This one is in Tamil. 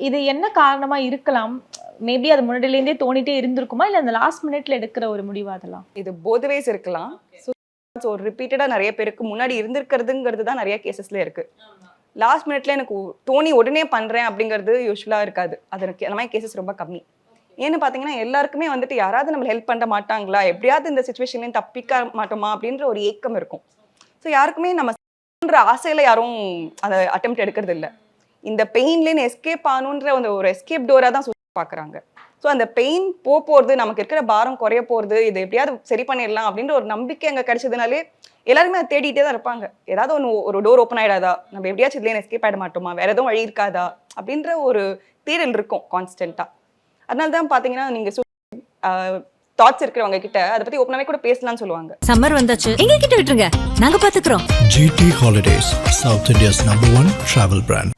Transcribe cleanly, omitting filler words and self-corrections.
இது என்ன காரணமா இருக்கலாம்? மேபி அது முன்னாடிலேருந்தே தோணிட்டே இருந்திருக்குமா? இல்ல அந்த லாஸ்ட் மினிட்ல எடுக்கிற ஒரு முடிவா அதெல்லாம்? இது போத் வேஸ் இருக்கலாம். ஸோ ரிப்பீட்டடா நிறைய பேருக்கு முன்னாடி இருந்திருக்கிறதுங்கிறது தான் நிறைய கேசஸ்ல இருக்கு. லாஸ்ட் மினிட்ல எனக்கு தோணி உடனே பண்றேன் அப்படிங்கிறது யூஸ்வலா இருக்காது. அது அந்த மாதிரி கேசஸ் ரொம்ப கம்மி. ஏன்னு பார்த்தீங்கன்னா எல்லாருக்குமே வந்துட்டு யாராவது நம்ம ஹெல்ப் பண்ண மாட்டாங்களா, எப்படியாவது இந்த சுச்சுவேஷன்லேயும் தப்பிக்க மாட்டோமா அப்படின்ற ஒரு ஏக்கம் இருக்கும். ஸோ யாருக்குமே நம்ம ஆசையில யாரும் அதை அட்டெம்ப்ட் எடுக்கிறது இல்லை. இந்த பெயின்லேருந்து எஸ்கேப் ஆகணுன்ற ஒரு எஸ்கேப் டோரா தான் பார்க்குறாங்க. ஸோ அந்த பெயின் போகிறது, நமக்கு இருக்கிற பாரம் குறைய போகிறது, இதை எப்படியாவது சரி பண்ணிடலாம் அப்படின்ற ஒரு நம்பிக்கை அங்கே கிடைச்சதுனாலே எல்லாருமே அதை தேடிட்டே தான் இருப்பாங்க. ஏதாவது ஒரு டோர் ஓப்பன் ஆகிடாதா, நம்ம எப்படியாச்சும் இதுலேயே எஸ்கேப் ஆகிட மாட்டோமா, வேற எதுவும் வழி இருக்காதா அப்படின்ற ஒரு தேடல் இருக்கும் கான்ஸ்டன்ட்டாக. அதனால தான் பார்த்தீங்கன்னா நீங்கள் தாட்ஸ் இருக்கிறவங்க கிட்ட அதை பற்றி ஓப்பனாகவே கூட பேசலாம்னு சொல்லுவாங்க. சம்மர் வந்தாச்சு, எங்க கிட்ட விட்டுருங்க, நாங்க பாத்துக்கிறோம். GT Holidays, South India's #1 travel brand.